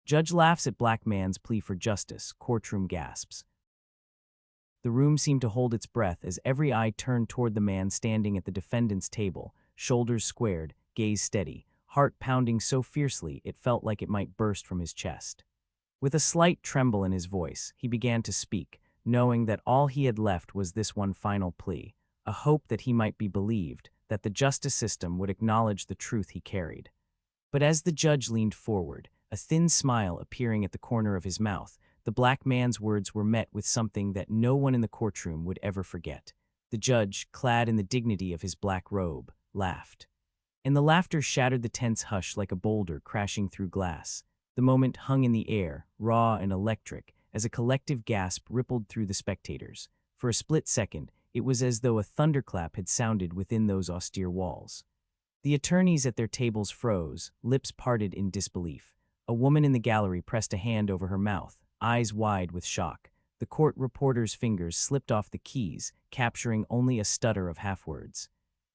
Judge laughs at black man's plea for justice. Courtroom gasps. The room seemed to hold its breath as every eye turned toward the man standing at the defendant's table, shoulders squared, gaze steady, heart pounding so fiercely it felt like it might burst from his chest. With a slight tremble in his voice, he began to speak, knowing that all he had left was this one final plea, a hope that he might be believed, that the justice system would acknowledge the truth he carried. But as the judge leaned forward, a thin smile appearing at the corner of his mouth, the black man's words were met with something that no one in the courtroom would ever forget. The judge, clad in the dignity of his black robe, laughed. And the laughter shattered the tense hush like a boulder crashing through glass. The moment hung in the air, raw and electric, as a collective gasp rippled through the spectators. For a split second, it was as though a thunderclap had sounded within those austere walls. The attorneys at their tables froze, lips parted in disbelief. A woman in the gallery pressed a hand over her mouth, eyes wide with shock. The court reporter's fingers slipped off the keys, capturing only a stutter of half-words.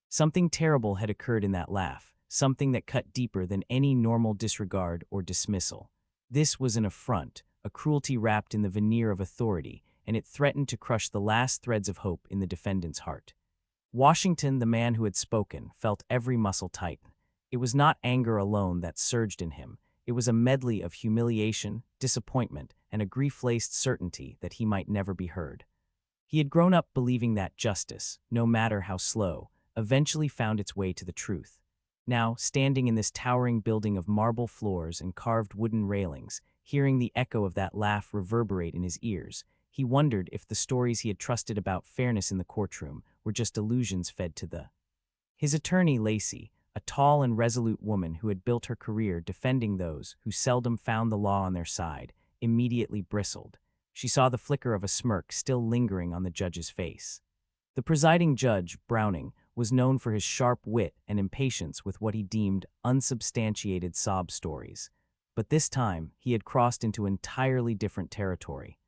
Something terrible had occurred in that laugh, something that cut deeper than any normal disregard or dismissal. This was an affront, a cruelty wrapped in the veneer of authority, and it threatened to crush the last threads of hope in the defendant's heart. Washington, the man who had spoken, felt every muscle tighten. It was not anger alone that surged in him. It was a medley of humiliation, disappointment, and a grief-laced certainty that he might never be heard. He had grown up believing that justice, no matter how slow, eventually found its way to the truth. Now, standing in this towering building of marble floors and carved wooden railings, hearing the echo of that laugh reverberate in his ears, he wondered if the stories he had trusted about fairness in the courtroom were just illusions fed to his attorney, Lacey, a tall and resolute woman who had built her career defending those who seldom found the law on their side, immediately bristled. She saw the flicker of a smirk still lingering on the judge's face. The presiding judge, Browning, was known for his sharp wit and impatience with what he deemed unsubstantiated sob stories. But this time, he had crossed into entirely different territory.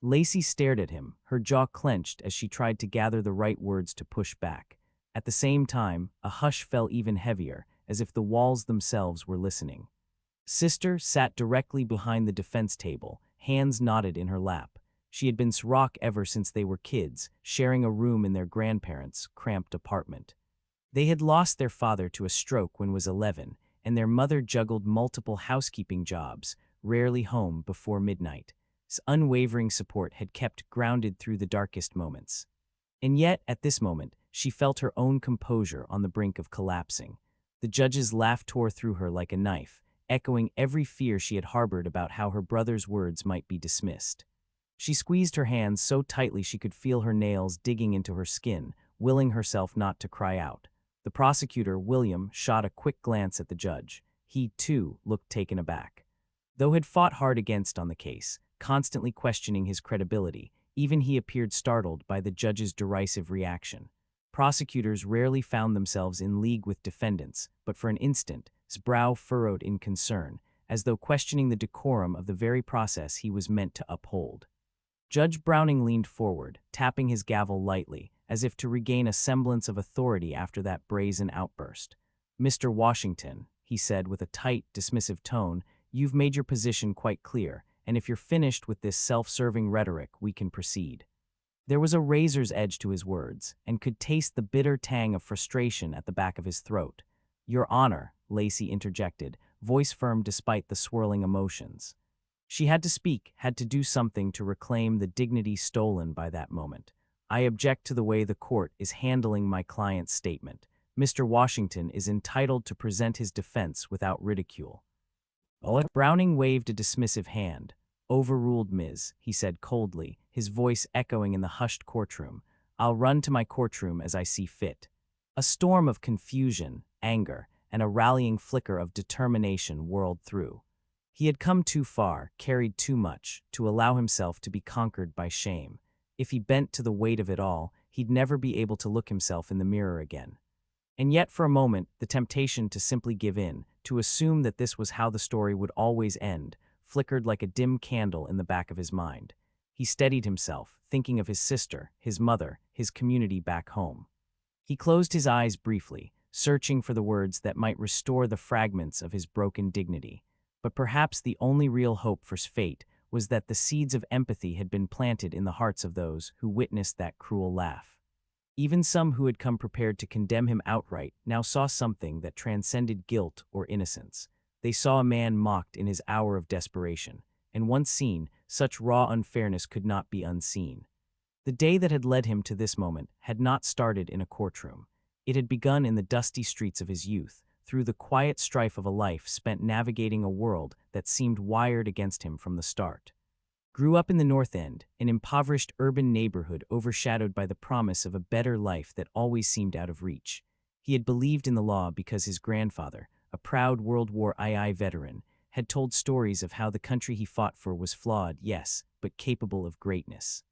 Lacey stared at him, her jaw clenched as she tried to gather the right words to push back. At the same time, a hush fell even heavier, as if the walls themselves were listening. Sister sat directly behind the defense table, hands knotted in her lap. She had been Srock ever since they were kids, sharing a room in their grandparents' cramped apartment. They had lost their father to a stroke when was 11, and their mother juggled multiple housekeeping jobs, rarely home before midnight. His unwavering support had kept grounded through the darkest moments. And yet, at this moment, she felt her own composure on the brink of collapsing. The judge's laugh tore through her like a knife, echoing every fear she had harbored about how her brother's words might be dismissed. She squeezed her hands so tightly she could feel her nails digging into her skin, willing herself not to cry out. The prosecutor, William, shot a quick glance at the judge. He, too, looked taken aback. Though had fought hard against on the case, constantly questioning his credibility, even he appeared startled by the judge's derisive reaction. Prosecutors rarely found themselves in league with defendants, but for an instant, his brow furrowed in concern, as though questioning the decorum of the very process he was meant to uphold. Judge Browning leaned forward, tapping his gavel lightly, as if to regain a semblance of authority after that brazen outburst. "Mr. Washington," he said with a tight, dismissive tone, "you've made your position quite clear, and if you're finished with this self-serving rhetoric, we can proceed." There was a razor's edge to his words, and could taste the bitter tang of frustration at the back of his throat. "Your Honor," Lacey interjected, voice firm despite the swirling emotions. She had to speak, had to do something to reclaim the dignity stolen by that moment. "I object to the way the court is handling my client's statement. Mr. Washington is entitled to present his defense without ridicule." Browning waved a dismissive hand. "Overruled, Ms.," he said coldly, his voice echoing in the hushed courtroom. "I'll run to my courtroom as I see fit." A storm of confusion, anger, and a rallying flicker of determination whirled through. He had come too far, carried too much, to allow himself to be conquered by shame. If he bent to the weight of it all, he'd never be able to look himself in the mirror again. And yet, for a moment, the temptation to simply give in, to assume that this was how the story would always end, flickered like a dim candle in the back of his mind. He steadied himself, thinking of his sister, his mother, his community back home. He closed his eyes briefly, searching for the words that might restore the fragments of his broken dignity. but perhaps the only real hope for fate was that the seeds of empathy had been planted in the hearts of those who witnessed that cruel laugh. Even some who had come prepared to condemn him outright now saw something that transcended guilt or innocence. They saw a man mocked in his hour of desperation, and once seen, such raw unfairness could not be unseen. The day that had led him to this moment had not started in a courtroom. It had begun in the dusty streets of his youth, through the quiet strife of a life spent navigating a world that seemed wired against him from the start. Grew up in the North End, an impoverished urban neighborhood overshadowed by the promise of a better life that always seemed out of reach. He had believed in the law because his grandfather, a proud World War II veteran, had told stories of how the country he fought for was flawed, yes, but capable of greatness.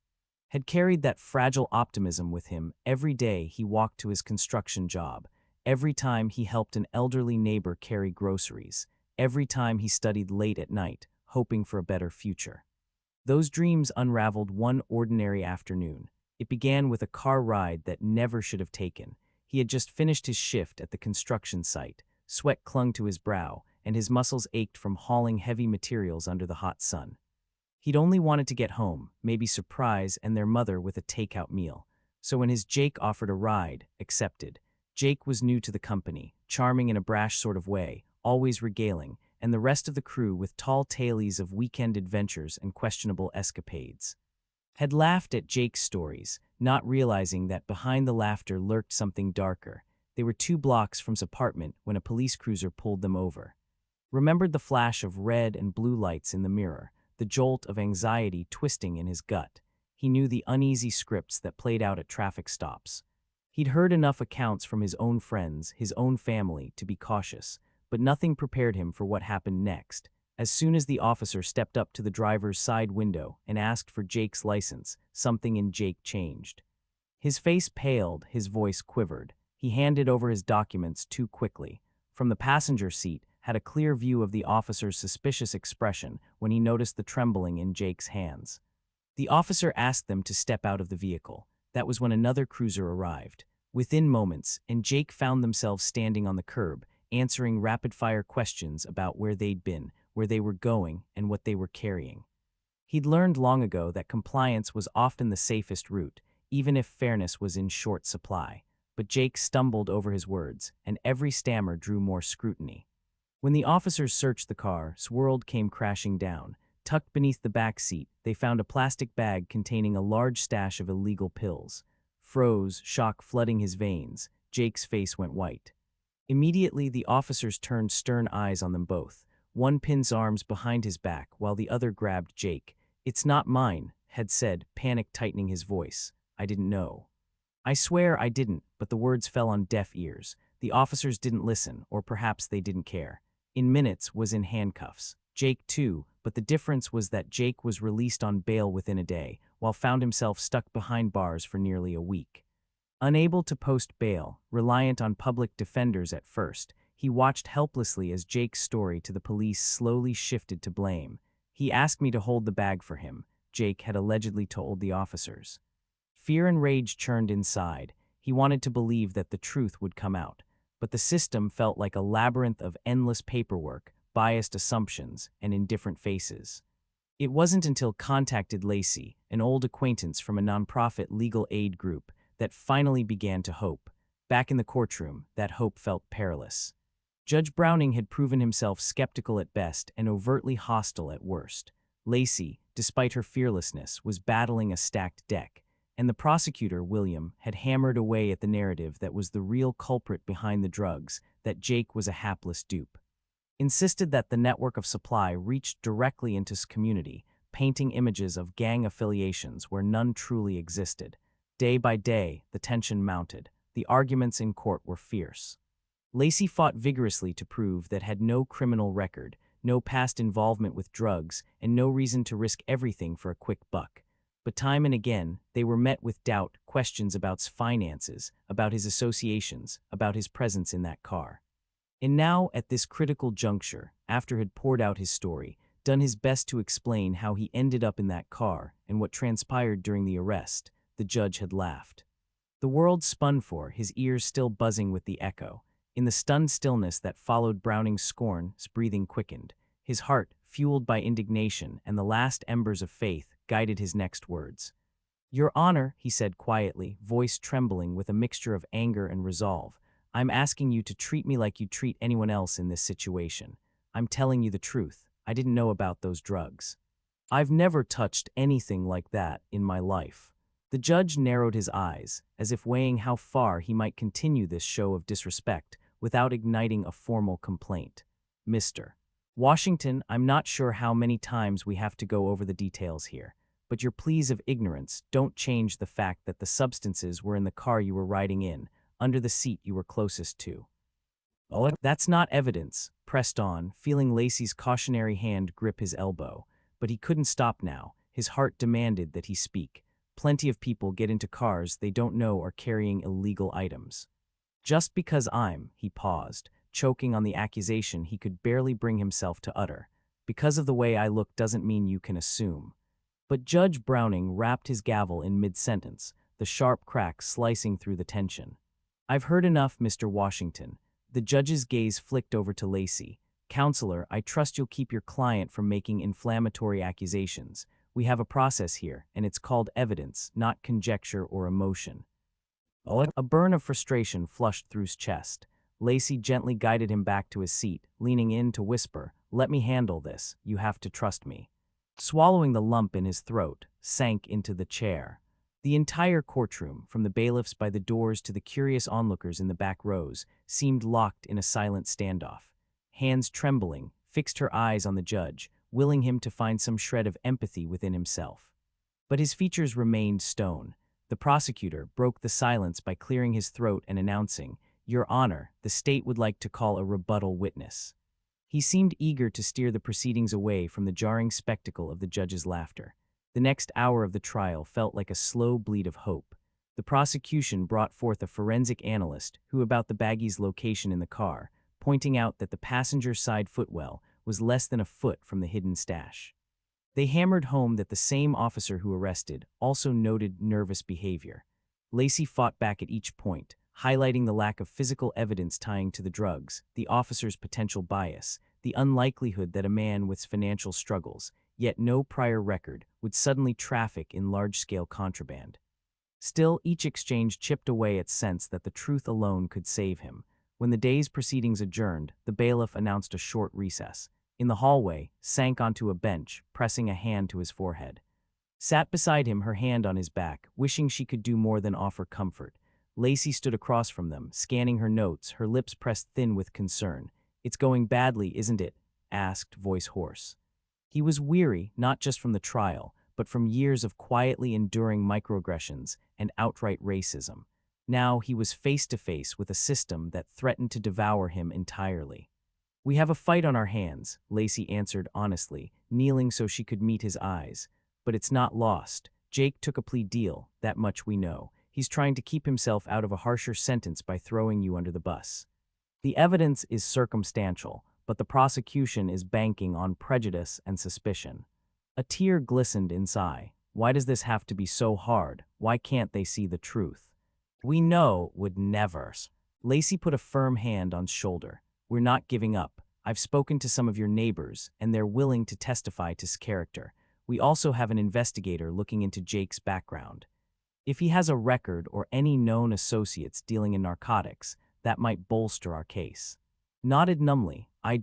Had carried that fragile optimism with him every day he walked to his construction job, every time he helped an elderly neighbor carry groceries, every time he studied late at night, hoping for a better future. Those dreams unraveled one ordinary afternoon. It began with a car ride that never should have taken. He had just finished his shift at the construction site. Sweat clung to his brow, and his muscles ached from hauling heavy materials under the hot sun. He'd only wanted to get home, maybe surprise and their mother with a takeout meal. So when his Jake offered a ride, accepted. Jake was new to the company, charming in a brash sort of way, always regaling, and the rest of the crew with tall tales of weekend adventures and questionable escapades. Had laughed at Jake's stories, not realizing that behind the laughter lurked something darker. They were 2 blocks from his apartment when a police cruiser pulled them over. Remembered the flash of red and blue lights in the mirror, the jolt of anxiety twisting in his gut. He knew the uneasy scripts that played out at traffic stops. He'd heard enough accounts from his own friends, his own family, to be cautious, but nothing prepared him for what happened next. As soon as the officer stepped up to the driver's side window and asked for Jake's license, something in Jake changed. His face paled, his voice quivered. He handed over his documents too quickly. From the passenger seat, had a clear view of the officer's suspicious expression when he noticed the trembling in Jake's hands. The officer asked them to step out of the vehicle. That was when another cruiser arrived. Within moments, and Jake found themselves standing on the curb, answering rapid-fire questions about where they'd been, where they were going, and what they were carrying. He'd learned long ago that compliance was often the safest route, even if fairness was in short supply. But Jake stumbled over his words, and every stammer drew more scrutiny. When the officers searched the car, Swirled came crashing down. Tucked beneath the back seat, they found a plastic bag containing a large stash of illegal pills. Froze, shock flooding his veins. Jake's face went white. Immediately, the officers turned stern eyes on them both. One pinned his arms behind his back while the other grabbed Jake. "It's not mine," had said, panic tightening his voice. "I didn't know." "I swear I didn't," but the words fell on deaf ears. The officers didn't listen, or perhaps they didn't care. In minutes was in handcuffs. Jake too, but the difference was that Jake was released on bail within a day, while found himself stuck behind bars for nearly a week. Unable to post bail, reliant on public defenders at first, he watched helplessly as Jake's story to the police slowly shifted to blame. "He asked me to hold the bag for him," Jake had allegedly told the officers. Fear and rage churned inside. He wanted to believe that the truth would come out, but the system felt like a labyrinth of endless paperwork, biased assumptions, and indifferent faces. It wasn't until contacted Lacey, an old acquaintance from a nonprofit legal aid group, that finally began to hope. Back in the courtroom, that hope felt perilous. Judge Browning had proven himself skeptical at best and overtly hostile at worst. Lacey, despite her fearlessness, was battling a stacked deck, and the prosecutor, William, had hammered away at the narrative that was the real culprit behind the drugs, that Jake was a hapless dupe. Insisted that the network of supply reached directly into his community, painting images of gang affiliations where none truly existed. Day by day, the tension mounted. The arguments in court were fierce. Lacey fought vigorously to prove that had no criminal record, no past involvement with drugs, and no reason to risk everything for a quick buck. But time and again, they were met with doubt, questions about his finances, about his associations, about his presence in that car. And now, at this critical juncture, after he'd poured out his story, done his best to explain how he ended up in that car and what transpired during the arrest, the judge had laughed. The world spun for, his ears still buzzing with the echo. In the stunned stillness that followed Browning's scorn, his breathing quickened. His heart, fueled by indignation and the last embers of faith, guided his next words. "Your Honor," he said quietly, voice trembling with a mixture of anger and resolve, "I'm asking you to treat me like you treat anyone else in this situation. I'm telling you the truth. I didn't know about those drugs. I've never touched anything like that in my life." The judge narrowed his eyes, as if weighing how far he might continue this show of disrespect without igniting a formal complaint. "Mr. Washington, I'm not sure how many times we have to go over the details here, but your pleas of ignorance don't change the fact that the substances were in the car you were riding in, under the seat you were closest to." "Oh, that's not evidence," pressed on, feeling Lacey's cautionary hand grip his elbow. But he couldn't stop now. His heart demanded that he speak. Plenty of people get into cars they don't know are carrying illegal items. "Just because he paused, choking on the accusation he could barely bring himself to utter. "Because of the way I look doesn't mean you can assume." But Judge Browning rapped his gavel in mid-sentence, the sharp crack slicing through the tension. "I've heard enough, Mr. Washington." The judge's gaze flicked over to Lacey. "Counselor, I trust you'll keep your client from making inflammatory accusations. We have a process here, and it's called evidence, not conjecture or emotion." A burn of frustration flushed through his chest. Lacey gently guided him back to his seat, leaning in to whisper, "Let me handle this. You have to trust me." Swallowing the lump in his throat, sank into the chair. The entire courtroom, from the bailiffs by the doors to the curious onlookers in the back rows, seemed locked in a silent standoff. Hands trembling, fixed her eyes on the judge, willing him to find some shred of empathy within himself. But his features remained stone. The prosecutor broke the silence by clearing his throat and announcing, "Your Honor, the state would like to call a rebuttal witness." He seemed eager to steer the proceedings away from the jarring spectacle of the judge's laughter. The next hour of the trial felt like a slow bleed of hope. The prosecution brought forth a forensic analyst who about the baggie's location in the car, pointing out that the passenger side footwell was less than a foot from the hidden stash. They hammered home that the same officer who arrested also noted nervous behavior. Lacey fought back at each point, highlighting the lack of physical evidence tying to the drugs, the officer's potential bias, the unlikelihood that a man with financial struggles, yet no prior record, would suddenly traffic in large-scale contraband. Still, each exchange chipped away at sense that the truth alone could save him. When the day's proceedings adjourned, the bailiff announced a short recess. In the hallway, sank onto a bench, pressing a hand to his forehead. Sat beside him, her hand on his back, wishing she could do more than offer comfort. Lacey stood across from them, scanning her notes, her lips pressed thin with concern. "It's going badly, isn't it?" asked, voice hoarse. He was weary, not just from the trial, but from years of quietly enduring microaggressions and outright racism. Now he was face to face with a system that threatened to devour him entirely. "We have a fight on our hands," Lacey answered honestly, kneeling so she could meet his eyes. "But it's not lost. Jake took a plea deal, that much we know. He's trying to keep himself out of a harsher sentence by throwing you under the bus. The evidence is circumstantial, but the prosecution is banking on prejudice and suspicion." A tear glistened in his eye. Why does this have to be so hard? Why can't they see the truth? "We know would never." Lacey put a firm hand on his shoulder. "We're not giving up. I've spoken to some of your neighbors, and they're willing to testify to his character. We also have an investigator looking into Jake's background. If he has a record or any known associates dealing in narcotics, that might bolster our case." Nodded numbly. I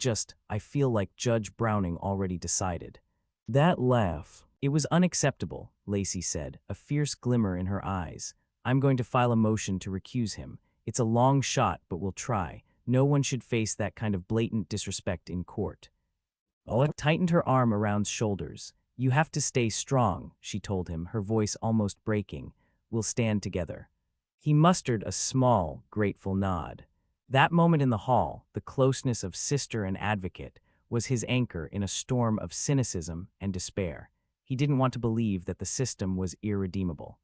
feel like Judge Browning already decided." That laugh. "It was unacceptable," Lacey said, a fierce glimmer in her eyes. "I'm going to file a motion to recuse him. It's a long shot, but we'll try. No one should face that kind of blatant disrespect in court." Tightened her arm around his shoulders. "You have to stay strong," she told him, her voice almost breaking. "We'll stand together." He mustered a small, grateful nod. That moment in the hall, the closeness of sister and advocate, was his anchor in a storm of cynicism and despair. He didn't want to believe that the system was irredeemable.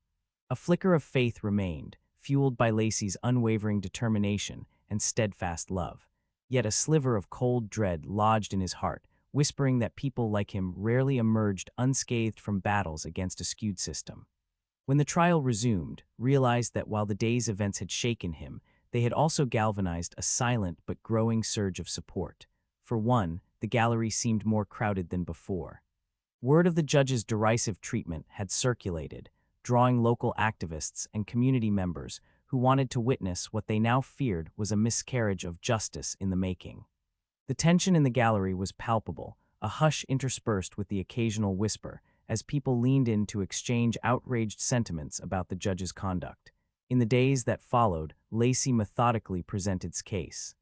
A flicker of faith remained, fueled by Lacey's unwavering determination and steadfast love. Yet a sliver of cold dread lodged in his heart, whispering that people like him rarely emerged unscathed from battles against a skewed system. When the trial resumed, realized that while the day's events had shaken him, they had also galvanized a silent but growing surge of support. For one, the gallery seemed more crowded than before. Word of the judge's derisive treatment had circulated, drawing local activists and community members who wanted to witness what they now feared was a miscarriage of justice in the making. The tension in the gallery was palpable, a hush interspersed with the occasional whisper, as people leaned in to exchange outraged sentiments about the judge's conduct. In the days that followed, Lacey methodically presented his case.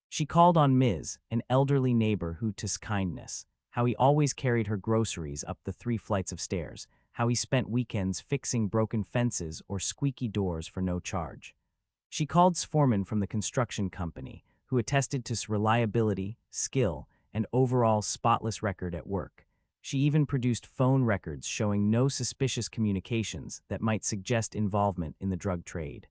She called on Ms., an elderly neighbor who took kindness, how he always carried her groceries up the 3 flights of stairs, how he spent weekends fixing broken fences or squeaky doors for no charge. She called foreman from the construction company, who attested to his reliability, skill, and overall spotless record at work. She even produced phone records showing no suspicious communications that might suggest involvement in the drug trade.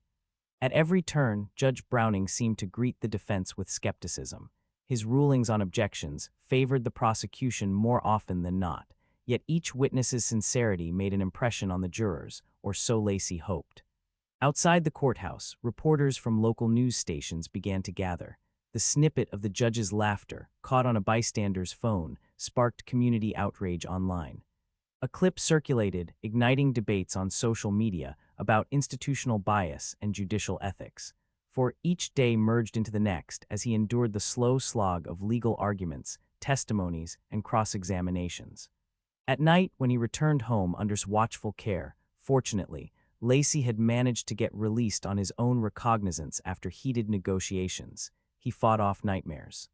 At every turn, Judge Browning seemed to greet the defense with skepticism. His rulings on objections favored the prosecution more often than not, yet each witness's sincerity made an impression on the jurors, or so Lacey hoped. Outside the courthouse, reporters from local news stations began to gather. The snippet of the judge's laughter, caught on a bystander's phone, sparked community outrage online. A clip circulated, igniting debates on social media about institutional bias and judicial ethics. For each day merged into the next as he endured the slow slog of legal arguments, testimonies, and cross-examinations. At night, when he returned home under watchful care, fortunately, Lacey had managed to get released on his own recognizance after heated negotiations. He fought off nightmares.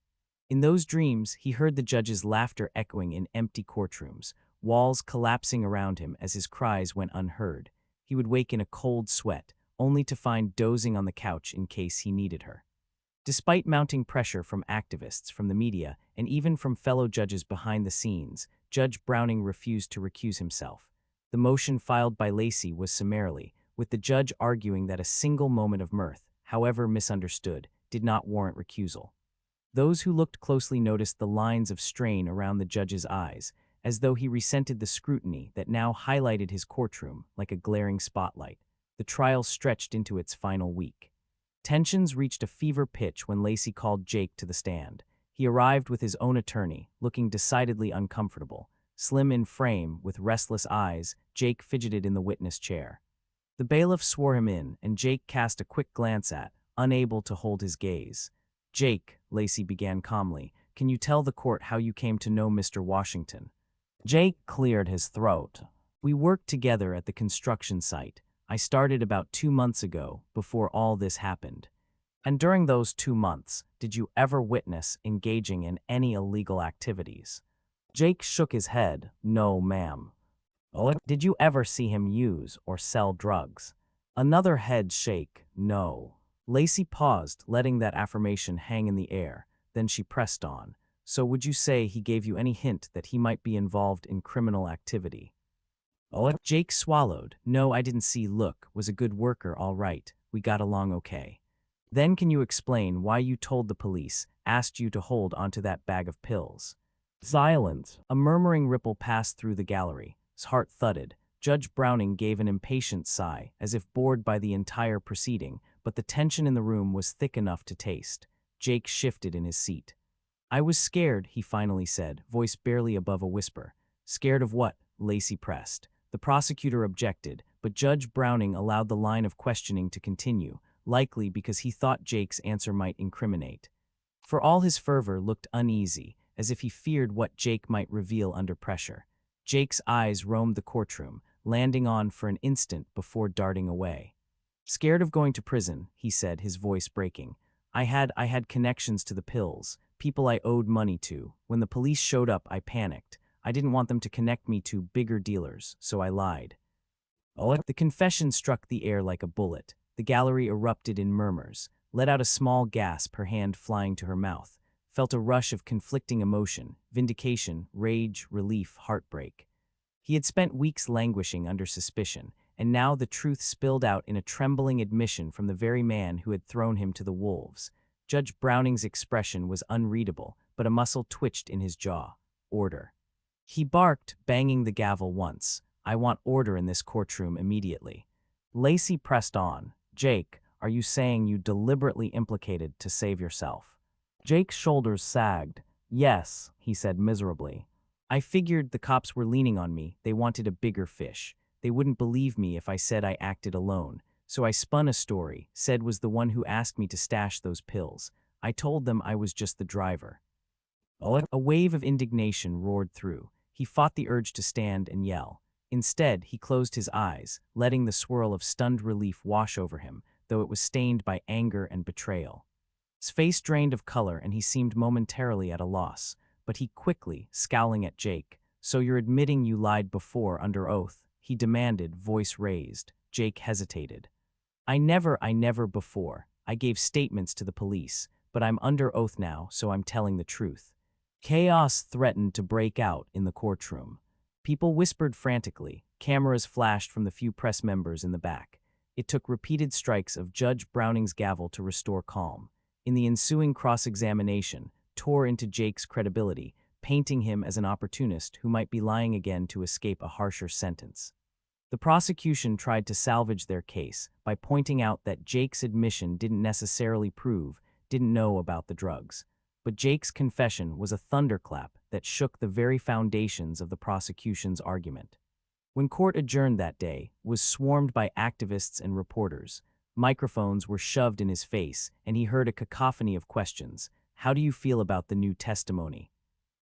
In those dreams, he heard the judge's laughter echoing in empty courtrooms, walls collapsing around him as his cries went unheard. He would wake in a cold sweat, only to find dozing on the couch in case he needed her. Despite mounting pressure from activists, from the media, and even from fellow judges behind the scenes, Judge Browning refused to recuse himself. The motion filed by Lacey was summarily, with the judge arguing that a single moment of mirth, however misunderstood, did not warrant recusal. Those who looked closely noticed the lines of strain around the judge's eyes, as though he resented the scrutiny that now highlighted his courtroom like a glaring spotlight. The trial stretched into its final week. Tensions reached a fever pitch when Lacey called Jake to the stand. He arrived with his own attorney, looking decidedly uncomfortable. Slim in frame, with restless eyes, Jake fidgeted in the witness chair. The bailiff swore him in, and Jake cast a quick glance at, unable to hold his gaze. "Jake," Lacey began calmly, "can you tell the court how you came to know Mr. Washington?" Jake cleared his throat. "We worked together at the construction site. I started about 2 months ago, before all this happened." "And during those 2 months, did you ever witness engaging in any illegal activities?" Jake shook his head. "No, ma'am." "Oh, did you ever see him use or sell drugs?" Another head shake. "No." Lacey paused, letting that affirmation hang in the air. Then she pressed on. "So would you say he gave you any hint that he might be involved in criminal activity?" "Oh." Jake swallowed. "No, I didn't see. Look, was a good worker, all right. We got along okay." "Then can you explain why you told the police, asked you to hold onto that bag of pills?" Silence. A murmuring ripple passed through the gallery. His heart thudded. Judge Browning gave an impatient sigh, as if bored by the entire proceeding, but the tension in the room was thick enough to taste. Jake shifted in his seat. "I was scared," he finally said, voice barely above a whisper. "Scared of what?" Lacey pressed. The prosecutor objected, but Judge Browning allowed the line of questioning to continue, likely because he thought Jake's answer might incriminate. For all his fervor, looked uneasy, as if he feared what Jake might reveal under pressure. Jake's eyes roamed the courtroom, landing on for an instant before darting away. "Scared of going to prison," he said, his voice breaking. I had connections to the pills, people I owed money to. When the police showed up, I panicked. I didn't want them to connect me to bigger dealers, so I lied." Oh. The confession struck the air like a bullet. The gallery erupted in murmurs, let out a small gasp, her hand flying to her mouth, felt a rush of conflicting emotion, vindication, rage, relief, heartbreak. He had spent weeks languishing under suspicion, and now the truth spilled out in a trembling admission from the very man who had thrown him to the wolves. Judge Browning's expression was unreadable, but a muscle twitched in his jaw. "Order." He barked, banging the gavel once. "I want order in this courtroom immediately." Lacey pressed on. "Jake, are you saying you deliberately implicated to save yourself?" Jake's shoulders sagged. Yes, he said miserably. I figured the cops were leaning on me. They wanted a bigger fish. They wouldn't believe me if I said I acted alone. So I spun a story, said was the one who asked me to stash those pills. I told them I was just the driver. A wave of indignation roared through. He fought the urge to stand and yell. Instead, he closed his eyes, letting the swirl of stunned relief wash over him, though it was stained by anger and betrayal. His face drained of color and he seemed momentarily at a loss, but he quickly, scowling at Jake, "So you're admitting you lied before under oath?" he demanded, voice raised. Jake hesitated. I never before. I gave statements to the police, but I'm under oath now, so I'm telling the truth." Chaos threatened to break out in the courtroom. People whispered frantically. Cameras flashed from the few press members in the back. It took repeated strikes of Judge Browning's gavel to restore calm. In the ensuing cross-examination, tore into Jake's credibility, painting him as an opportunist who might be lying again to escape a harsher sentence. The prosecution tried to salvage their case by pointing out that Jake's admission didn't necessarily prove didn't know about the drugs. But Jake's confession was a thunderclap that shook the very foundations of the prosecution's argument. When court adjourned that day, was swarmed by activists and reporters. Microphones were shoved in his face, and he heard a cacophony of questions. How do you feel about the new testimony?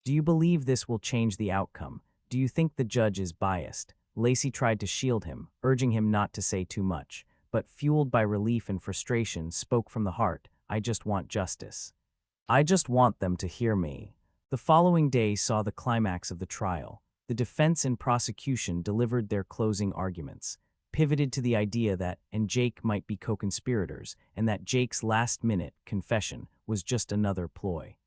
Do you believe this will change the outcome? Do you think the judge is biased? Lacey tried to shield him, urging him not to say too much, but fueled by relief and frustration, spoke from the heart. I just want justice. I just want them to hear me. The following day saw the climax of the trial. The defense and prosecution delivered their closing arguments, pivoted to the idea that and Jake might be co-conspirators, and that Jake's last-minute confession was just another ploy.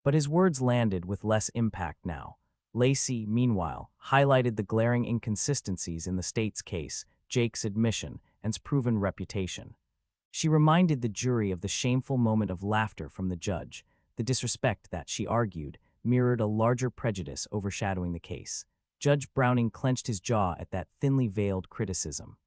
But his words landed with less impact now. Lacey, meanwhile, highlighted the glaring inconsistencies in the state's case, Jake's admission, and his proven reputation. She reminded the jury of the shameful moment of laughter from the judge, the disrespect that, she argued, mirrored a larger prejudice overshadowing the case. Judge Browning clenched his jaw at that thinly veiled criticism.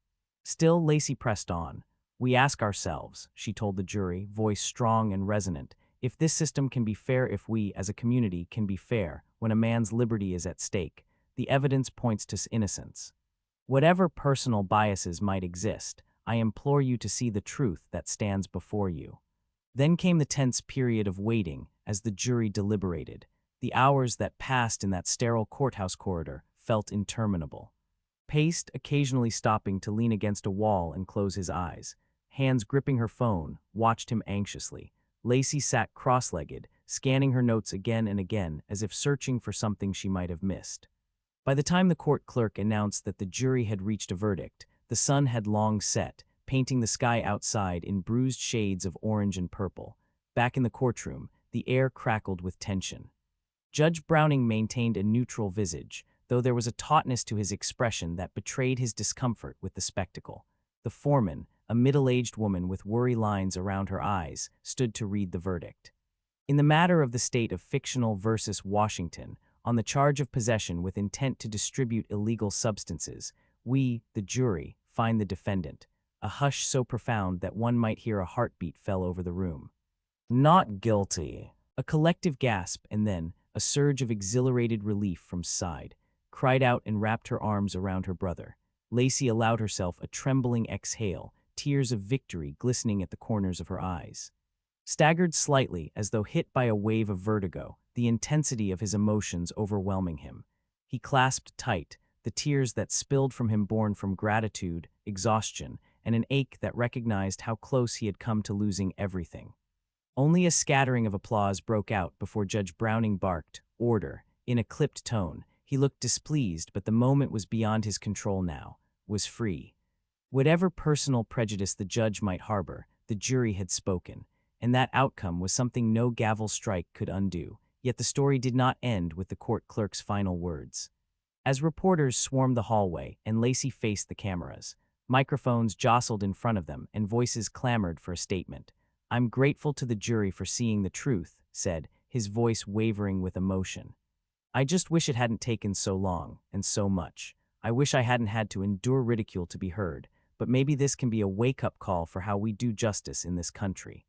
Still, Lacey pressed on. We ask ourselves, she told the jury, voice strong and resonant, if this system can be fair, if we, as a community, can be fair when a man's liberty is at stake. The evidence points to innocence. Whatever personal biases might exist, I implore you to see the truth that stands before you. Then came the tense period of waiting as the jury deliberated. The hours that passed in that sterile courthouse corridor felt interminable. Paced, occasionally stopping to lean against a wall and close his eyes. Hands gripping her phone, watched him anxiously. Lacey sat cross-legged, scanning her notes again and again as if searching for something she might have missed. By the time the court clerk announced that the jury had reached a verdict, the sun had long set, painting the sky outside in bruised shades of orange and purple. Back in the courtroom, the air crackled with tension. Judge Browning maintained a neutral visage, though there was a tautness to his expression that betrayed his discomfort with the spectacle. The foreman, a middle-aged woman with worry lines around her eyes, stood to read the verdict. In the matter of the state of fictional versus Washington, on the charge of possession with intent to distribute illegal substances, we, the jury, find the defendant. A hush so profound that one might hear a heartbeat fell over the room. Not guilty. A collective gasp, and then a surge of exhilarated relief from side, cried out and wrapped her arms around her brother. Lacey allowed herself a trembling exhale, tears of victory glistening at the corners of her eyes. Staggered slightly as though hit by a wave of vertigo, the intensity of his emotions overwhelming him. He clasped tight, the tears that spilled from him born from gratitude, exhaustion, and an ache that recognized how close he had come to losing everything. Only a scattering of applause broke out before Judge Browning barked, "Order," in a clipped tone. He looked displeased, but the moment was beyond his control now, was free. Whatever personal prejudice the judge might harbor, the jury had spoken, and that outcome was something no gavel strike could undo. Yet the story did not end with the court clerk's final words. As reporters swarmed the hallway and Lacey faced the cameras, microphones jostled in front of them and voices clamored for a statement. "I'm grateful to the jury for seeing the truth," said, his voice wavering with emotion. "I just wish it hadn't taken so long and so much. I wish I hadn't had to endure ridicule to be heard, but maybe this can be a wake-up call for how we do justice in this country."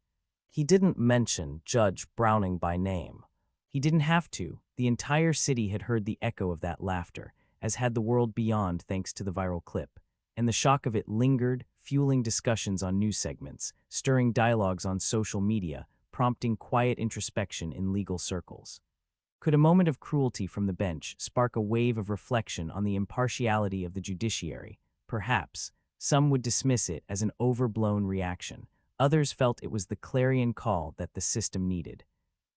He didn't mention Judge Browning by name. He didn't have to. The entire city had heard the echo of that laughter, as had the world beyond thanks to the viral clip. And the shock of it lingered, fueling discussions on news segments, stirring dialogues on social media, prompting quiet introspection in legal circles. Could a moment of cruelty from the bench spark a wave of reflection on the impartiality of the judiciary? Perhaps. Some would dismiss it as an overblown reaction. Others felt it was the clarion call that the system needed.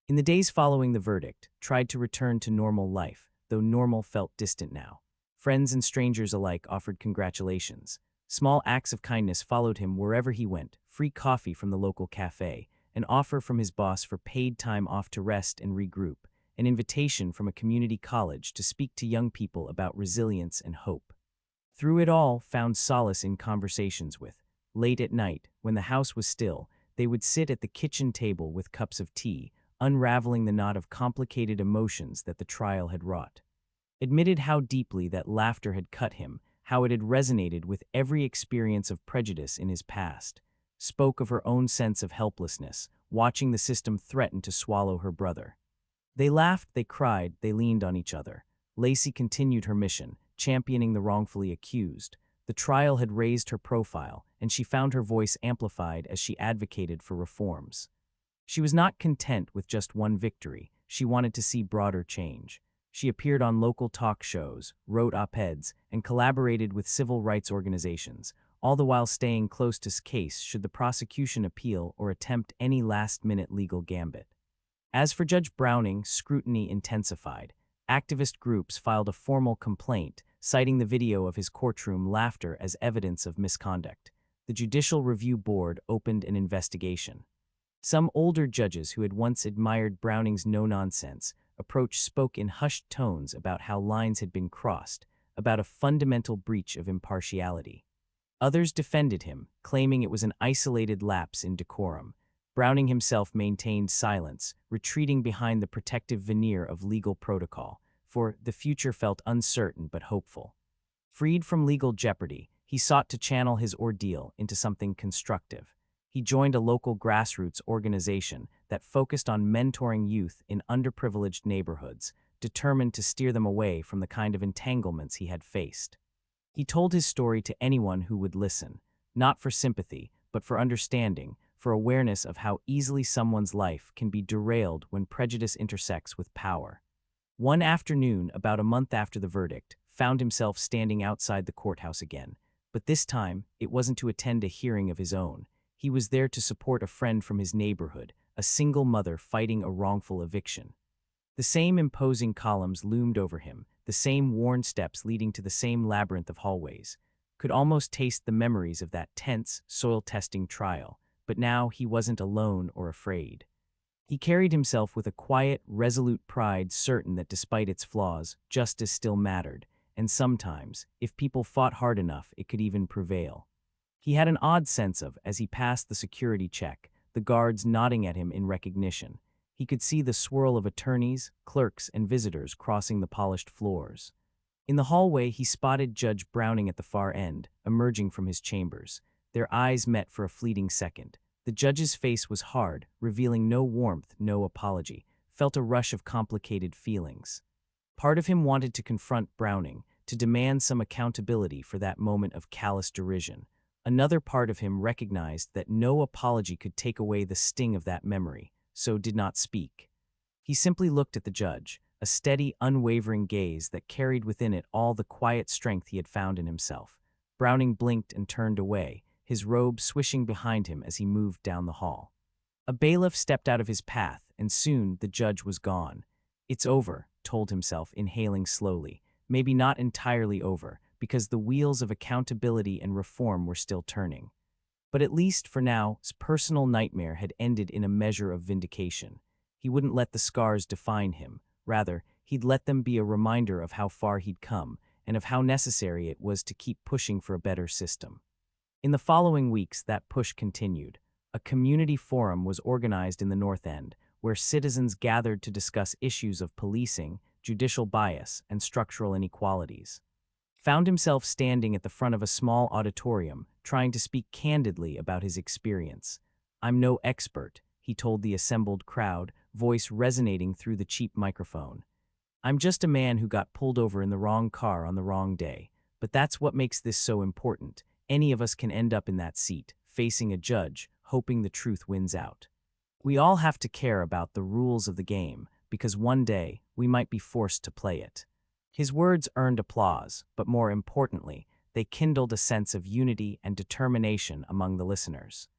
In the days following the verdict, tried to return to normal life, though normal felt distant now. Friends and strangers alike offered congratulations. Small acts of kindness followed him wherever he went: free coffee from the local cafe, an offer from his boss for paid time off to rest and regroup, an invitation from a community college to speak to young people about resilience and hope. Through it all, found solace in conversations with. Late at night, when the house was still, they would sit at the kitchen table with cups of tea, unraveling the knot of complicated emotions that the trial had wrought. Admitted how deeply that laughter had cut him, how it had resonated with every experience of prejudice in his past. Spoke of her own sense of helplessness, watching the system threaten to swallow her brother. They laughed, they cried, they leaned on each other. Lacey continued her mission, championing the wrongfully accused. The trial had raised her profile, and she found her voice amplified as she advocated for reforms. She was not content with just one victory. She wanted to see broader change. She appeared on local talk shows, wrote op-eds, and collaborated with civil rights organizations, all the while staying close to his case should the prosecution appeal or attempt any last-minute legal gambit. As for Judge Browning, scrutiny intensified. Activist groups filed a formal complaint, citing the video of his courtroom laughter as evidence of misconduct. The Judicial Review Board opened an investigation. Some older judges who had once admired Browning's no-nonsense approach spoke in hushed tones about how lines had been crossed, about a fundamental breach of impartiality. Others defended him, claiming it was an isolated lapse in decorum. Browning himself maintained silence, retreating behind the protective veneer of legal protocol, for the future felt uncertain but hopeful. Freed from legal jeopardy, he sought to channel his ordeal into something constructive. He joined a local grassroots organization that focused on mentoring youth in underprivileged neighborhoods, determined to steer them away from the kind of entanglements he had faced. He told his story to anyone who would listen, not for sympathy, but for understanding, for awareness of how easily someone's life can be derailed when prejudice intersects with power. One afternoon, about a month after the verdict, found himself standing outside the courthouse again, but this time it wasn't to attend a hearing of his own. He was there to support a friend from his neighborhood, a single mother fighting a wrongful eviction. The same imposing columns loomed over him, the same worn steps leading to the same labyrinth of hallways. Could almost taste the memories of that tense, soil-testing trial, but now he wasn't alone or afraid. He carried himself with a quiet, resolute pride, certain that despite its flaws, justice still mattered, and sometimes, if people fought hard enough, it could even prevail. He had an odd sense of, as he passed the security check, the guards nodding at him in recognition. He could see the swirl of attorneys, clerks, and visitors crossing the polished floors. In the hallway, he spotted Judge Browning at the far end, emerging from his chambers. Their eyes met for a fleeting second. The judge's face was hard, revealing no warmth, no apology, felt a rush of complicated feelings. Part of him wanted to confront Browning, to demand some accountability for that moment of callous derision. Another part of him recognized that no apology could take away the sting of that memory, so did not speak. He simply looked at the judge, a steady, unwavering gaze that carried within it all the quiet strength he had found in himself. Browning blinked and turned away, his robe swishing behind him as he moved down the hall. A bailiff stepped out of his path, and soon the judge was gone. "It's over," told himself, inhaling slowly. Maybe not entirely over, because the wheels of accountability and reform were still turning. But at least for now, his personal nightmare had ended in a measure of vindication. He wouldn't let the scars define him. Rather, he'd let them be a reminder of how far he'd come, and of how necessary it was to keep pushing for a better system. In the following weeks, that push continued. A community forum was organized in the North End, where citizens gathered to discuss issues of policing, judicial bias, and structural inequalities. Found himself standing at the front of a small auditorium, trying to speak candidly about his experience. "I'm no expert," he told the assembled crowd, voice resonating through the cheap microphone. "I'm just a man who got pulled over in the wrong car on the wrong day. But that's what makes this so important. Any of us can end up in that seat, facing a judge, hoping the truth wins out. We all have to care about the rules of the game, because one day we might be forced to play it." His words earned applause, but more importantly, they kindled a sense of unity and determination among the listeners.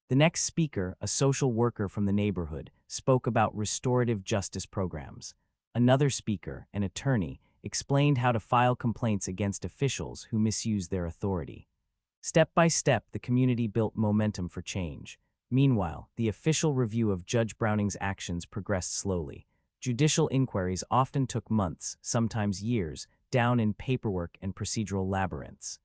The next speaker, a social worker from the neighborhood, spoke about restorative justice programs. Another speaker, an attorney, explained how to file complaints against officials who misuse their authority. Step by step, the community built momentum for change. Meanwhile, the official review of Judge Browning's actions progressed slowly. Judicial inquiries often took months, sometimes years, down in paperwork and procedural labyrinths.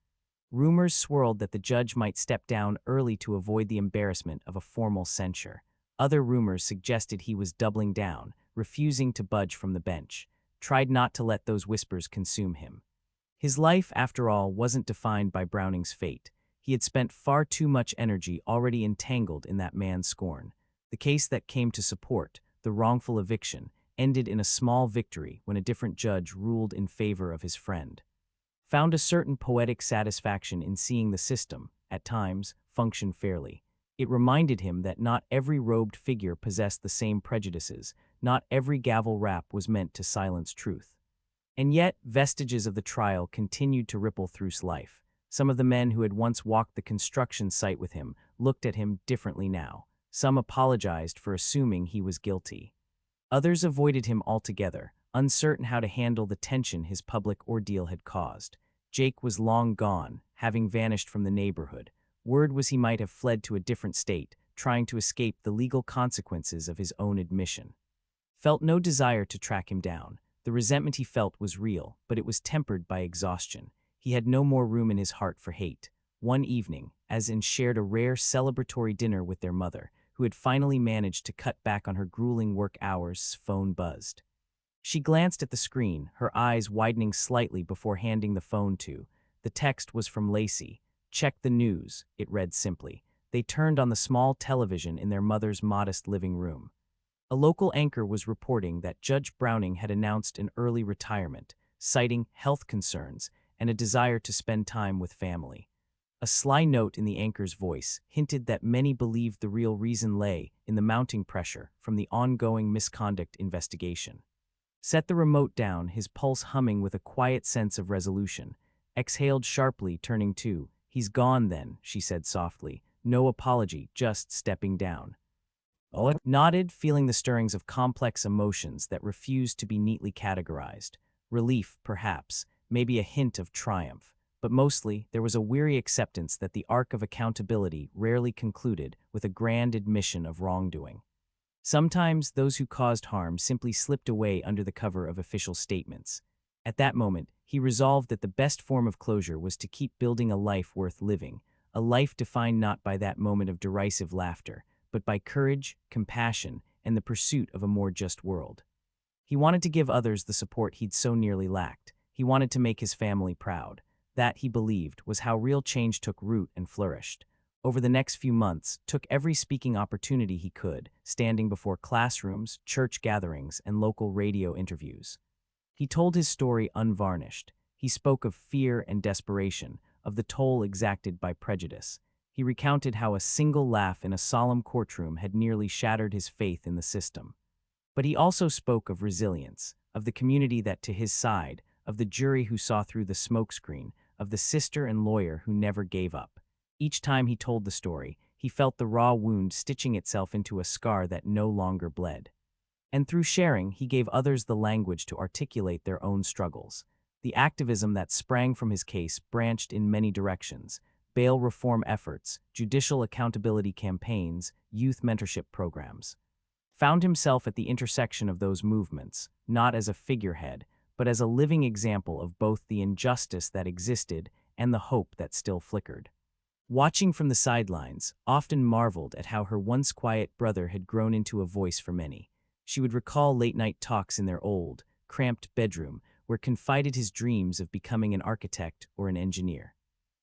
Rumors swirled that the judge might step down early to avoid the embarrassment of a formal censure. Other rumors suggested he was doubling down, refusing to budge from the bench, tried not to let those whispers consume him. His life, after all, wasn't defined by Browning's fate. He had spent far too much energy already entangled in that man's scorn. The case that came to support, the wrongful eviction, ended in a small victory when a different judge ruled in favor of his friend. Found a certain poetic satisfaction in seeing the system, at times, function fairly. It reminded him that not every robed figure possessed the same prejudices, not every gavel rap was meant to silence truth. And yet, vestiges of the trial continued to ripple through life. Some of the men who had once walked the construction site with him looked at him differently now. Some apologized for assuming he was guilty. Others avoided him altogether, uncertain how to handle the tension his public ordeal had caused. Jake was long gone, having vanished from the neighborhood. Word was he might have fled to a different state, trying to escape the legal consequences of his own admission. Felt no desire to track him down. The resentment he felt was real, but it was tempered by exhaustion. He had no more room in his heart for hate. One evening, as in shared a rare celebratory dinner with their mother, who had finally managed to cut back on her grueling work hours, phone buzzed. She glanced at the screen, her eyes widening slightly before handing the phone to. The text was from Lacey. "Check the news," it read simply. They turned on the small television in their mother's modest living room. A local anchor was reporting that Judge Browning had announced an early retirement, citing health concerns and a desire to spend time with family. A sly note in the anchor's voice hinted that many believed the real reason lay in the mounting pressure from the ongoing misconduct investigation. Set the remote down, his pulse humming with a quiet sense of resolution. Exhaled sharply, turning to. "He's gone then," she said softly. No apology, just stepping down. Oleg nodded, feeling the stirrings of complex emotions that refused to be neatly categorized. Relief, perhaps, maybe a hint of triumph. But mostly, there was a weary acceptance that the arc of accountability rarely concluded with a grand admission of wrongdoing. Sometimes those who caused harm simply slipped away under the cover of official statements. At that moment, he resolved that the best form of closure was to keep building a life worth living, a life defined not by that moment of derisive laughter, but by courage, compassion, and the pursuit of a more just world. He wanted to give others the support he'd so nearly lacked. He wanted to make his family proud. That, he believed, was how real change took root and flourished. Over the next few months, took every speaking opportunity he could, standing before classrooms, church gatherings, and local radio interviews. He told his story unvarnished. He spoke of fear and desperation, of the toll exacted by prejudice. He recounted how a single laugh in a solemn courtroom had nearly shattered his faith in the system. But he also spoke of resilience, of the community that to his side, of the jury who saw through the smokescreen, of the sister and lawyer who never gave up. Each time he told the story, he felt the raw wound stitching itself into a scar that no longer bled. And through sharing, he gave others the language to articulate their own struggles. The activism that sprang from his case branched in many directions: bail reform efforts, judicial accountability campaigns, youth mentorship programs. Found himself at the intersection of those movements, not as a figurehead, but as a living example of both the injustice that existed and the hope that still flickered. Watching from the sidelines, often marveled at how her once quiet brother had grown into a voice for many. She would recall late-night talks in their old, cramped bedroom where confided his dreams of becoming an architect or an engineer.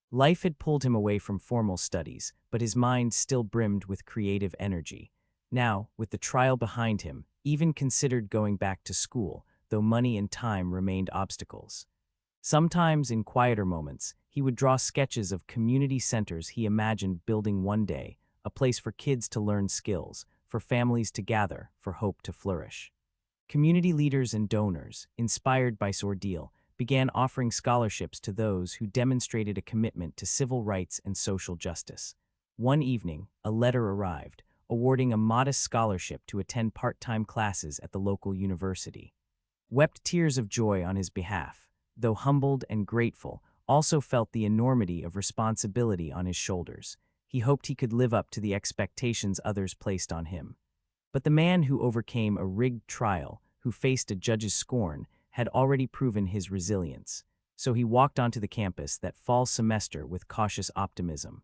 Life had pulled him away from formal studies, but his mind still brimmed with creative energy. Now, with the trial behind him, even considered going back to school, though money and time remained obstacles. Sometimes, in quieter moments, he would draw sketches of community centers he imagined building one day, a place for kids to learn skills, for families to gather, for hope to flourish. Community leaders and donors, inspired by this ordeal, began offering scholarships to those who demonstrated a commitment to civil rights and social justice. One evening, a letter arrived, awarding a modest scholarship to attend part-time classes at the local university. Wept tears of joy on his behalf, though humbled and grateful, also felt the enormity of responsibility on his shoulders. He hoped he could live up to the expectations others placed on him. But the man who overcame a rigged trial, who faced a judge's scorn, had already proven his resilience. So he walked onto the campus that fall semester with cautious optimism.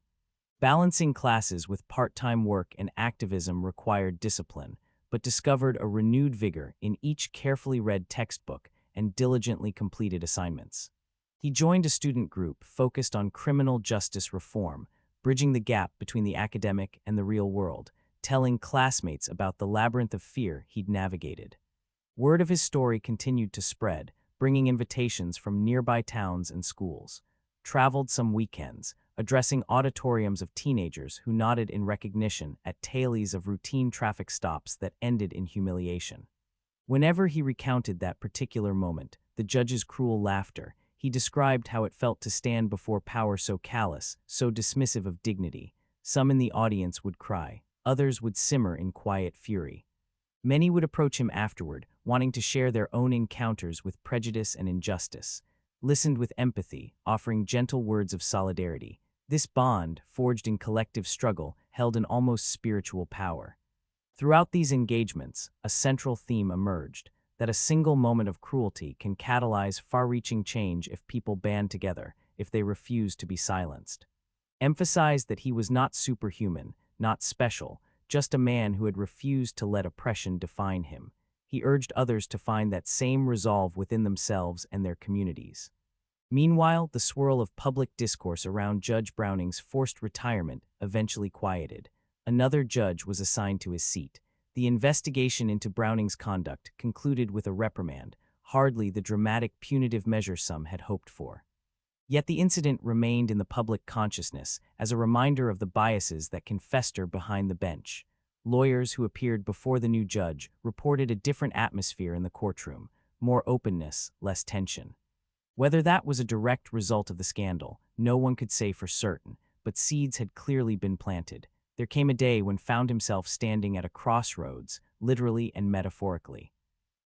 Balancing classes with part-time work and activism required discipline, but discovered a renewed vigor in each carefully read textbook and diligently completed assignments. He joined a student group focused on criminal justice reform, bridging the gap between the academic and the real world, telling classmates about the labyrinth of fear he'd navigated. Word of his story continued to spread, bringing invitations from nearby towns and schools. Traveled some weekends, addressing auditoriums of teenagers who nodded in recognition at tales of routine traffic stops that ended in humiliation. Whenever he recounted that particular moment, the judge's cruel laughter, he described how it felt to stand before power so callous, so dismissive of dignity. Some in the audience would cry, others would simmer in quiet fury. Many would approach him afterward, wanting to share their own encounters with prejudice and injustice. Listened with empathy, offering gentle words of solidarity. This bond, forged in collective struggle, held an almost spiritual power. Throughout these engagements, a central theme emerged, that a single moment of cruelty can catalyze far-reaching change if people band together, if they refuse to be silenced. Emphasized that he was not superhuman, not special, just a man who had refused to let oppression define him. He urged others to find that same resolve within themselves and their communities. Meanwhile, the swirl of public discourse around Judge Browning's forced retirement eventually quieted. Another judge was assigned to his seat. The investigation into Browning's conduct concluded with a reprimand, hardly the dramatic punitive measure some had hoped for. Yet the incident remained in the public consciousness as a reminder of the biases that can fester behind the bench. Lawyers who appeared before the new judge reported a different atmosphere in the courtroom, more openness, less tension. Whether that was a direct result of the scandal, no one could say for certain, but seeds had clearly been planted. There came a day when found himself standing at a crossroads, literally and metaphorically.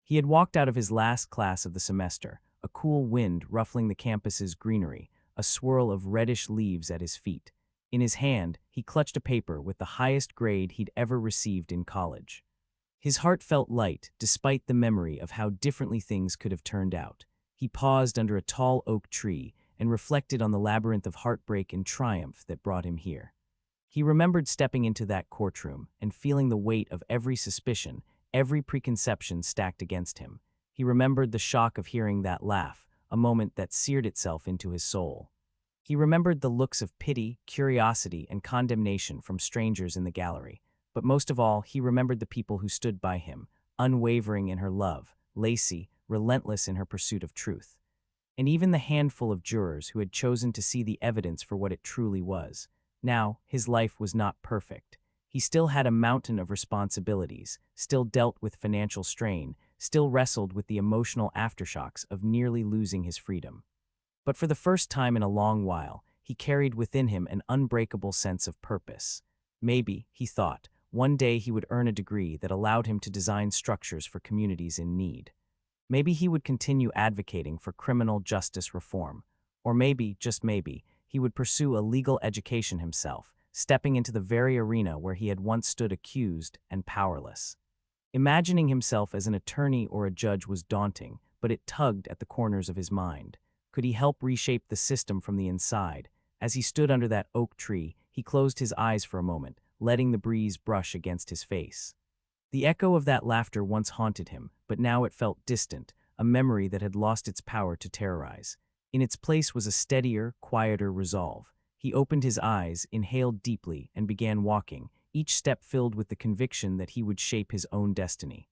He had walked out of his last class of the semester, a cool wind ruffling the campus's greenery, a swirl of reddish leaves at his feet. In his hand, he clutched a paper with the highest grade he'd ever received in college. His heart felt light, despite the memory of how differently things could have turned out. He paused under a tall oak tree and reflected on the labyrinth of heartbreak and triumph that brought him here. He remembered stepping into that courtroom and feeling the weight of every suspicion, every preconception stacked against him. He remembered the shock of hearing that laugh, a moment that seared itself into his soul. He remembered the looks of pity, curiosity, and condemnation from strangers in the gallery. But most of all, he remembered the people who stood by him, unwavering in her love, Lacey, relentless in her pursuit of truth. And even the handful of jurors who had chosen to see the evidence for what it truly was. Now, his life was not perfect. He still had a mountain of responsibilities, still dealt with financial strain, still wrestled with the emotional aftershocks of nearly losing his freedom. But for the first time in a long while, he carried within him an unbreakable sense of purpose. Maybe, he thought, one day he would earn a degree that allowed him to design structures for communities in need. Maybe he would continue advocating for criminal justice reform. Or maybe, just maybe, he would pursue a legal education himself, stepping into the very arena where he had once stood accused and powerless. Imagining himself as an attorney or a judge was daunting, but it tugged at the corners of his mind. Could he help reshape the system from the inside? As he stood under that oak tree, he closed his eyes for a moment, letting the breeze brush against his face. The echo of that laughter once haunted him, but now it felt distant, a memory that had lost its power to terrorize. In its place was a steadier, quieter resolve. He opened his eyes, inhaled deeply, and began walking, each step filled with the conviction that he would shape his own destiny.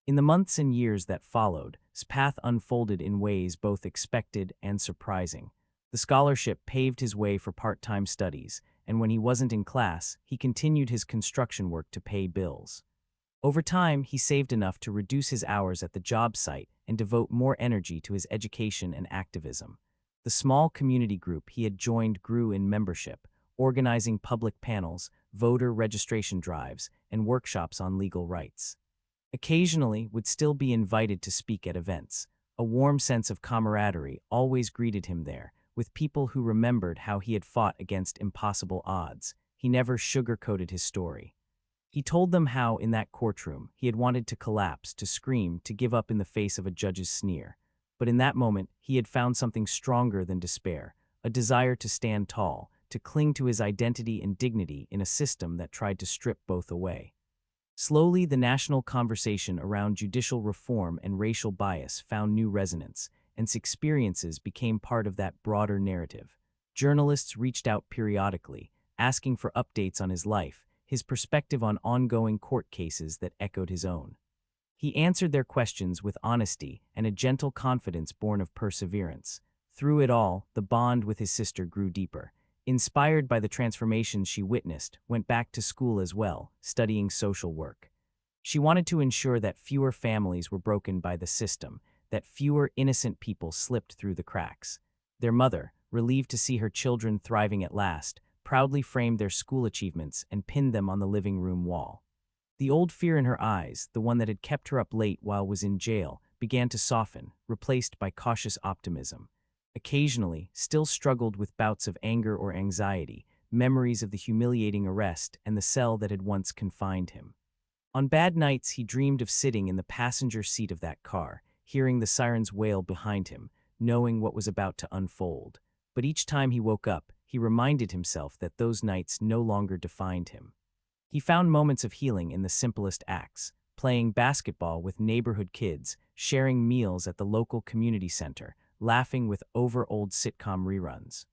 In the months and years that followed, his path unfolded in ways both expected and surprising. The scholarship paved his way for part-time studies, and when he wasn't in class, he continued his construction work to pay bills. Over time, he saved enough to reduce his hours at the job site and devote more energy to his education and activism. The small community group he had joined grew in membership, organizing public panels, voter registration drives, and workshops on legal rights. Occasionally, would still be invited to speak at events. A warm sense of camaraderie always greeted him there, with people who remembered how he had fought against impossible odds. He never sugarcoated his story. He told them how, in that courtroom, he had wanted to collapse, to scream, to give up in the face of a judge's sneer. But in that moment, he had found something stronger than despair, a desire to stand tall, to cling to his identity and dignity in a system that tried to strip both away. Slowly, the national conversation around judicial reform and racial bias found new resonance, and his experiences became part of that broader narrative. Journalists reached out periodically, asking for updates on his life, his perspective on ongoing court cases that echoed his own. He answered their questions with honesty and a gentle confidence born of perseverance. Through it all, the bond with his sister grew deeper. Inspired by the transformations she witnessed, went back to school as well, studying social work. She wanted to ensure that fewer families were broken by the system, that fewer innocent people slipped through the cracks. Their mother, relieved to see her children thriving at last, proudly framed their school achievements and pinned them on the living room wall. The old fear in her eyes, the one that had kept her up late while was in jail, began to soften, replaced by cautious optimism. Occasionally, still struggled with bouts of anger or anxiety, memories of the humiliating arrest and the cell that had once confined him. On bad nights, he dreamed of sitting in the passenger seat of that car, hearing the sirens wail behind him, knowing what was about to unfold. But each time he woke up, he reminded himself that those nights no longer defined him. He found moments of healing in the simplest acts, playing basketball with neighborhood kids, sharing meals at the local community center, laughing with over-old sitcom reruns.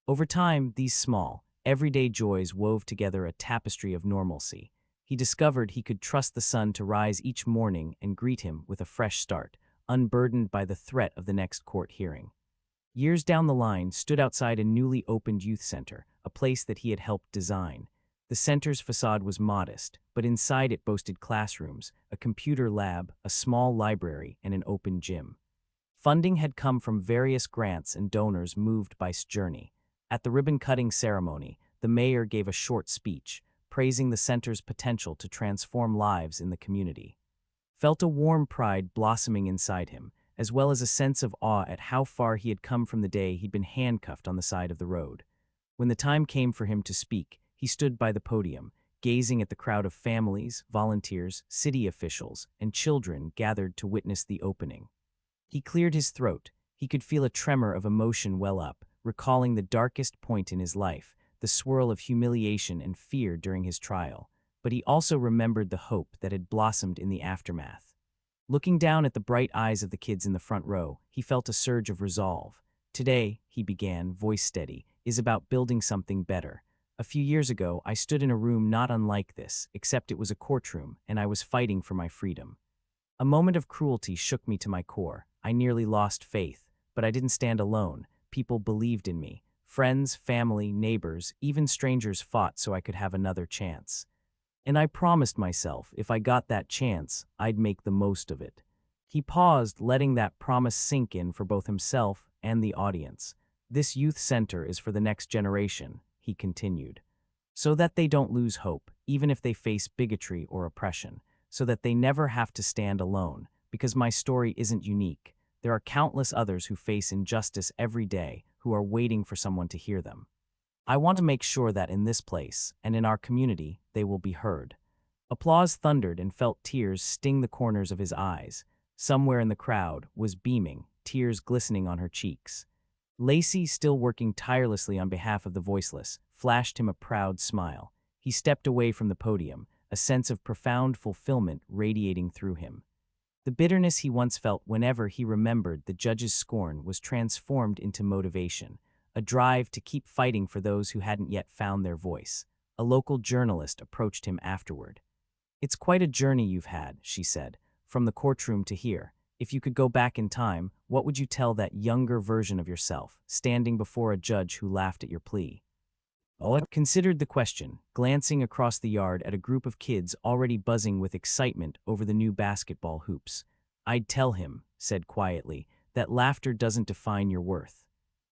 Over time, these small, everyday joys wove together a tapestry of normalcy. He discovered he could trust the sun to rise each morning and greet him with a fresh start, unburdened by the threat of the next court hearing. Years down the line, stood outside a newly opened youth center, a place that he had helped design. The center's facade was modest, but inside it boasted classrooms, a computer lab, a small library, and an open gym. Funding had come from various grants and donors moved by his journey. At the ribbon-cutting ceremony, the mayor gave a short speech, praising the center's potential to transform lives in the community. Felt a warm pride blossoming inside him, as well as a sense of awe at how far he had come from the day he'd been handcuffed on the side of the road. When the time came for him to speak, he stood by the podium, gazing at the crowd of families, volunteers, city officials, and children gathered to witness the opening. He cleared his throat. He could feel a tremor of emotion well up, recalling the darkest point in his life, the swirl of humiliation and fear during his trial. But he also remembered the hope that had blossomed in the aftermath. Looking down at the bright eyes of the kids in the front row, he felt a surge of resolve. Today, he began, voice steady, is about building something better. A few years ago, I stood in a room not unlike this, except it was a courtroom, and I was fighting for my freedom. A moment of cruelty shook me to my core. I nearly lost faith, but I didn't stand alone. People believed in me. Friends, family, neighbors, even strangers fought so I could have another chance. And I promised myself, if I got that chance, I'd make the most of it. He paused, letting that promise sink in for both himself and the audience. This youth center is for the next generation, he continued, so that they don't lose hope, even if they face bigotry or oppression, so that they never have to stand alone, because my story isn't unique. There are countless others who face injustice every day, who are waiting for someone to hear them. I want to make sure that in this place, and in our community, they will be heard. Applause thundered and felt tears sting the corners of his eyes. Somewhere in the crowd was beaming, tears glistening on her cheeks. Lacey, still working tirelessly on behalf of the voiceless, flashed him a proud smile. He stepped away from the podium, a sense of profound fulfillment radiating through him. The bitterness he once felt whenever he remembered the judge's scorn was transformed into motivation, a drive to keep fighting for those who hadn't yet found their voice. A local journalist approached him afterward. "It's quite a journey you've had," she said, "from the courtroom to here. If you could go back in time, what would you tell that younger version of yourself, standing before a judge who laughed at your plea?" Oleg considered the question, glancing across the yard at a group of kids already buzzing with excitement over the new basketball hoops. "I'd tell him," said quietly, "that laughter doesn't define your worth.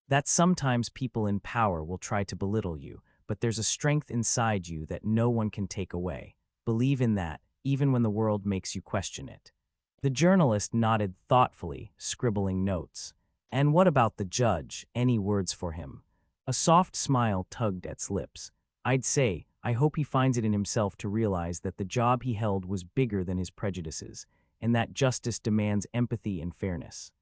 That sometimes people in power will try to belittle you, but there's a strength inside you that no one can take away. Believe in that, even when the world makes you question it." The journalist nodded thoughtfully, scribbling notes. "And what about the judge? Any words for him?" A soft smile tugged at his lips. "I'd say, I hope he finds it in himself to realize that the job he held was bigger than his prejudices, and that justice demands empathy and fairness.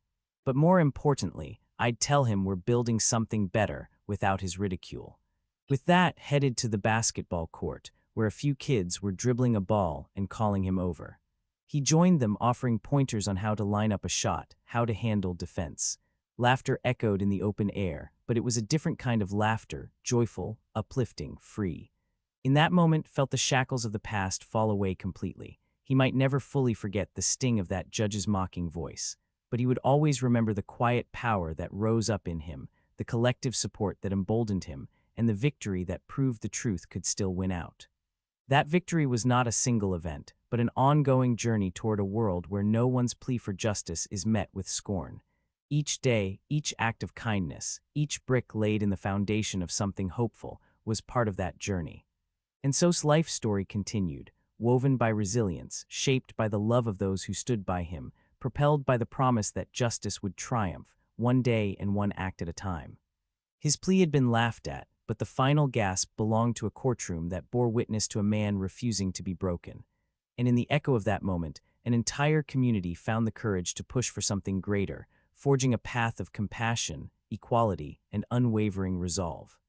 But more importantly, I'd tell him we're building something better without his ridicule." With that, headed to the basketball court, where a few kids were dribbling a ball and calling him over. He joined them, offering pointers on how to line up a shot, how to handle defense. Laughter echoed in the open air, but it was a different kind of laughter, joyful, uplifting, free. In that moment, felt the shackles of the past fall away completely. He might never fully forget the sting of that judge's mocking voice, but he would always remember the quiet power that rose up in him, the collective support that emboldened him, and the victory that proved the truth could still win out. That victory was not a single event, but an ongoing journey toward a world where no one's plea for justice is met with scorn. Each day, each act of kindness, each brick laid in the foundation of something hopeful was part of that journey. And so's life story continued, woven by resilience, shaped by the love of those who stood by him, propelled by the promise that justice would triumph, one day and one act at a time. His plea had been laughed at, but the final gasp belonged to a courtroom that bore witness to a man refusing to be broken. And in the echo of that moment, an entire community found the courage to push for something greater, forging a path of compassion, equality, and unwavering resolve.